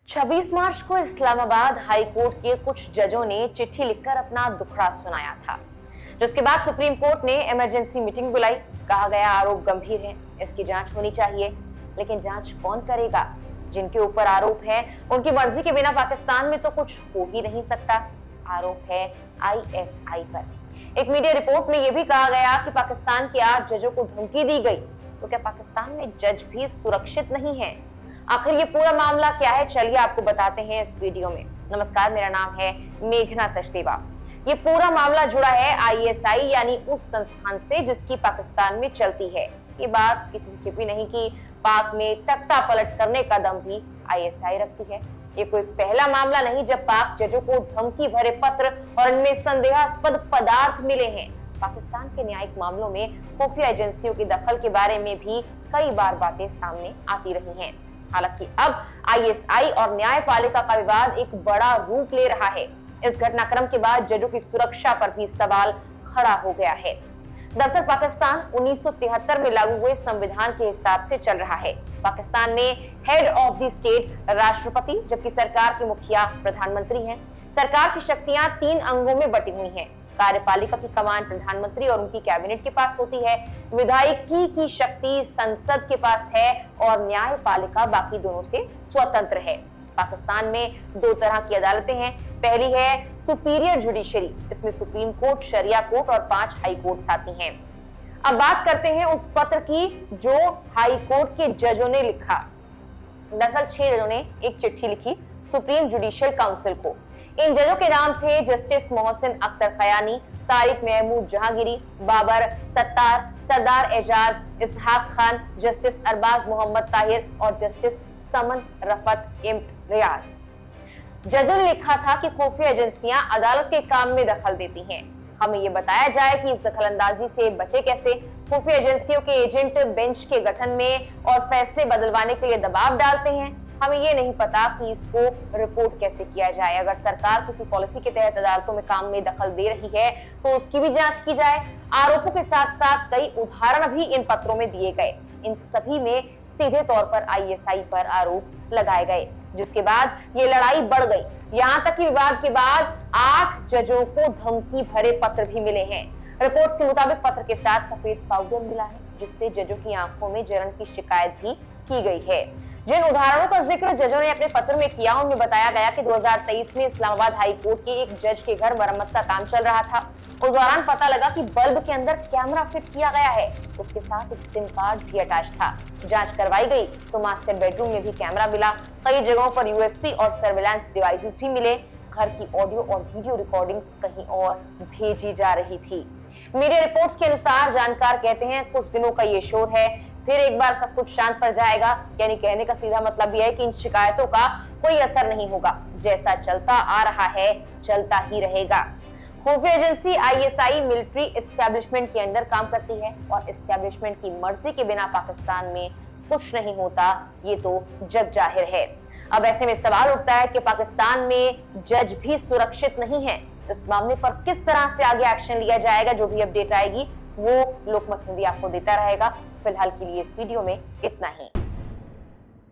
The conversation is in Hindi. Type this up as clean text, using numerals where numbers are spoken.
26 मार्च को इस्लामाबाद हाई कोर्ट के कुछ जजों ने चिट्ठी लिखकर अपना दुखड़ा सुनाया था, जिसके बाद सुप्रीम कोर्ट ने इमरजेंसी मीटिंग बुलाई। कहा गया आरोप गंभीर है, इसकी जांच होनी चाहिए। लेकिन जांच कौन करेगा? जिनके ऊपर आरोप है उनकी मर्जी के बिना पाकिस्तान में तो कुछ हो ही नहीं सकता। आरोप है आईएसआई पर। एक मीडिया रिपोर्ट में यह भी कहा गया कि पाकिस्तान के 8 जजों को धमकी दी गई। तो क्या पाकिस्तान में जज भी सुरक्षित नहीं है? आखिर ये पूरा मामला क्या है, चलिए आपको बताते हैं इस वीडियो में। नमस्कार, मेरा नाम है मेघना सचदेवा। ये पूरा मामला जुड़ा है आईएसआई यानी उस संस्थान से जिसकी पाकिस्तान में चलती है। ये बात किसी से छिपी नहीं कि पाक में तख्ता पलट करने का दम भी आईएसआई रखती है। ये कोई पहला मामला नहीं जब पाक जजों को धमकी भरे पत्र और इनमें संदेहास्पद पदार्थ मिले हैं। पाकिस्तान के न्यायिक मामलों में खुफिया एजेंसियों के दखल के बारे में भी कई बार बातें सामने आती रही हैं। हालांकि अब आईएसआई और न्यायपालिका का विवाद एक बड़ा रूप ले रहा है। इस घटनाक्रम के बाद जजों की सुरक्षा पर भी सवाल खड़ा हो गया है। दरअसल पाकिस्तान 1973 में लागू हुए संविधान के हिसाब से चल रहा है। पाकिस्तान में हेड ऑफ द स्टेट राष्ट्रपति, जबकि सरकार के मुखिया प्रधानमंत्री हैं। सरकार की शक्तियां 3 अंगों में बटी हुई हैं। कार्यपालिका की कमान प्रधानमंत्री और उनकी कैबिनेट के पास होती है, विधायिकी की शक्ति संसद के पास है और न्यायपालिका बाकी दोनों से स्वतंत्र है। पाकिस्तान में 2 तरह की अदालतें हैं। पहली है सुपीरियर जुडिशरी, इसमें सुप्रीम कोर्ट, शरिया कोर्ट और 5 हाई कोर्ट्स आती हैं। अब बात करते हैं उस पत्र की जो हाई कोर्ट के जजों ने लिखा। दरअसल 6 जजों ने एक चिट्ठी लिखी सुप्रीम जुडिशियल काउंसिल को। इन जजों के नाम थे जस्टिस मोहसिन अख्तर खयानी, तारिक महमूद जहांगीरी, बाबर सत्तार, सरदार एजाज, इसहाक खान, जस्टिस अरबाज मोहम्मद ताहिर और जस्टिस समन रफत इम्तियाज। जजों ने लिखा था कि खुफिया एजेंसियां अदालत के काम में दखल देती हैं। हमें यह बताया जाए कि इस दखलंदाजी से बचे कैसे। खुफिया एजेंसियों के एजेंट बेंच के गठन में और फैसले बदलवाने के लिए दबाव डालते हैं। हमें ये नहीं पता कि इसको रिपोर्ट कैसे किया जाए। अगर सरकार किसी पॉलिसी के तहत अदालतों में काम में दखल दे रही है तो उसकी भी जांच की जाए। आरोपों के साथ साथ कई उदाहरण भी इन पत्रों में दिए गए। इन सभी में सीधे तौर पर आईएसआई पर आरोप लगाए गए, जिसके बाद ये लड़ाई बढ़ गई। यहाँ तक कि विवाद के बाद 8 जजों को धमकी भरे पत्र भी मिले हैं। रिपोर्ट्स के मुताबिक पत्र के साथ सफेद पाउडर मिला है, जिससे जजों की आंखों में जलन की शिकायत भी की गई है। जिन उदाहरणों का जिक्र जजों ने अपने पत्र में किया उनमें बताया गया कि 2023 में इस्लामाबाद हाई कोर्ट के एक जज के घर मरम्मत का काम चल रहा था। उस दौरान पता लगा कि बल्ब के अंदर कैमरा फिट किया गया है। उसके साथ एक सिम कार्ड भी अटैच था। जांच करवाई गई तो मास्टर बेडरूम में भी कैमरा मिला। कई जगहों पर यूएसबी और सर्विलांस डिवाइसेस भी मिले। घर की ऑडियो और वीडियो रिकॉर्डिंग्स कहीं और भेजी जा रही थी। मीडिया रिपोर्ट्स के अनुसार जानकार कहते हैं कुछ दिनों का ये शोर है, फिर एक बार सब कुछ शांत पड़ जाएगा। यानी कहने का सीधा मतलब यह है कि इन शिकायतों का कोई असर नहीं होगा। जैसा चलता आ रहा है चलता ही रहेगा। खुफिया एजेंसी आईएसआई मिलिट्री एस्टेब्लिशमेंट के अंडर काम करती है और एस्टेब्लिशमेंट की मर्जी के बिना पाकिस्तान में कुछ नहीं होता, ये तो जग जाहिर है। अब ऐसे में सवाल उठता है कि पाकिस्तान में जज भी सुरक्षित नहीं है। इस मामले पर किस तरह से आगे एक्शन लिया जाएगा, जो भी अपडेट आएगी वो लोकमत हिंदी आपको देता रहेगा। फिलहाल के लिए इस वीडियो में इतना ही।